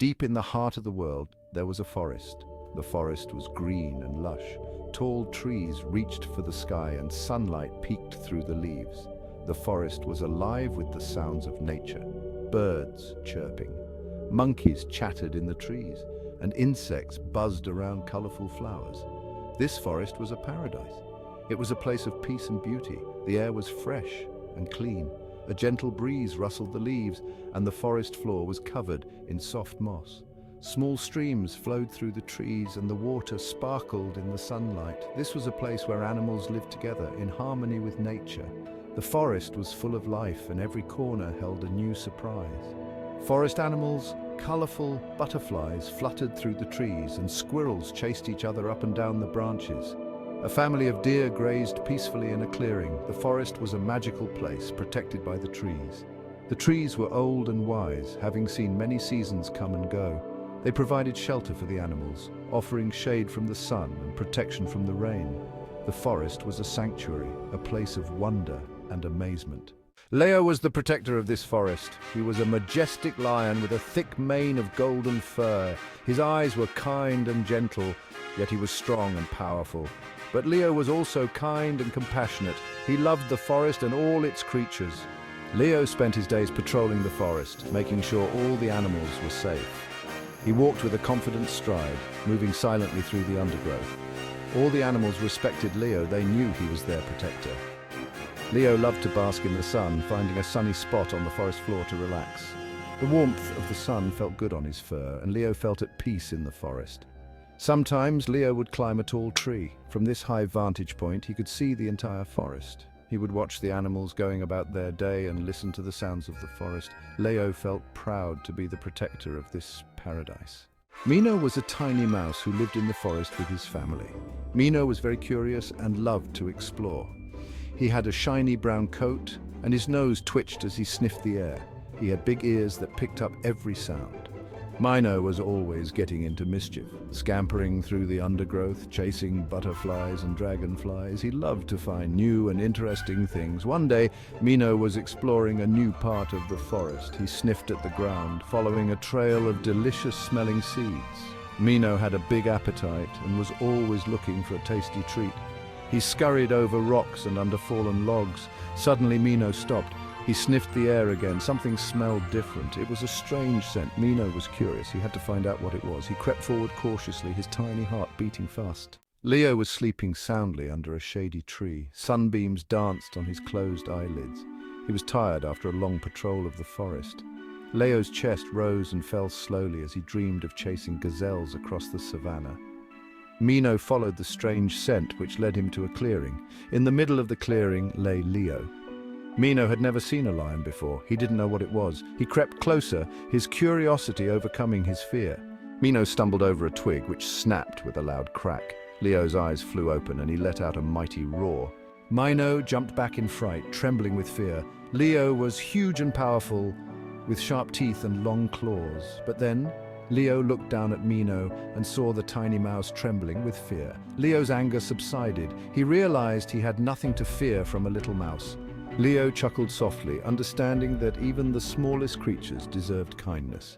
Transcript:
Deep in the heart of the world, there was a forest. The forest was green and lush. Tall trees reached for the sky and sunlight peeked through the leaves. The forest was alive with the sounds of nature. Birds chirping, monkeys chattered in the trees, and insects buzzed around colorful flowers. This forest was a paradise. It was a place of peace and beauty. The air was fresh and clean. A gentle breeze rustled the leaves, and the forest floor was covered in soft moss. Small streams flowed through the trees, and the water sparkled in the sunlight. This was a place where animals lived together in harmony with nature. The forest was full of life, and every corner held a new surprise. Forest animals, colorful butterflies fluttered through the trees, and squirrels chased each other up and down the branches. A family of deer grazed peacefully in a clearing. The forest was a magical place, protected by the trees. The trees were old and wise, having seen many seasons come and go. They provided shelter for the animals, offering shade from the sun and protection from the rain. The forest was a sanctuary, a place of wonder and amazement. Leo was the protector of this forest. He was a majestic lion with a thick mane of golden fur. His eyes were kind and gentle, yet he was strong and powerful. But Leo was also kind and compassionate. He loved the forest and all its creatures. Leo spent his days patrolling the forest, making sure all the animals were safe. He walked with a confident stride, moving silently through the undergrowth. All the animals respected Leo. They knew he was their protector. Leo loved to bask in the sun, finding a sunny spot on the forest floor to relax. The warmth of the sun felt good on his fur, and Leo felt at peace in the forest. Sometimes Leo would climb a tall tree. From this high vantage point, he could see the entire forest. He would watch the animals going about their day and listen to the sounds of the forest. Leo felt proud to be the protector of this paradise. Mino was a tiny mouse who lived in the forest with his family. Mino was very curious and loved to explore. He had a shiny brown coat, and his nose twitched as he sniffed the air. He had big ears that picked up every sound. Mino was always getting into mischief, scampering through the undergrowth, chasing butterflies and dragonflies. He loved to find new and interesting things. One day, Mino was exploring a new part of the forest. He sniffed at the ground, following a trail of delicious-smelling seeds. Mino had a big appetite and was always looking for a tasty treat. He scurried over rocks and under fallen logs. Suddenly, Mino stopped. He sniffed the air again. Something smelled different. It was a strange scent. Mino was curious. He had to find out what it was. He crept forward cautiously, his tiny heart beating fast. Leo was sleeping soundly under a shady tree. Sunbeams danced on his closed eyelids. He was tired after a long patrol of the forest. Leo's chest rose and fell slowly as he dreamed of chasing gazelles across the savannah. Mino followed the strange scent which led him to a clearing. In the middle of the clearing lay Leo. Mino had never seen a lion before. He didn't know what it was. He crept closer, his curiosity overcoming his fear. Mino stumbled over a twig which snapped with a loud crack. Leo's eyes flew open and he let out a mighty roar. Mino jumped back in fright, trembling with fear. Leo was huge and powerful, with sharp teeth and long claws. But then, Leo looked down at Mino and saw the tiny mouse trembling with fear. Leo's anger subsided. He realized he had nothing to fear from a little mouse. Leo chuckled softly, understanding that even the smallest creatures deserved kindness.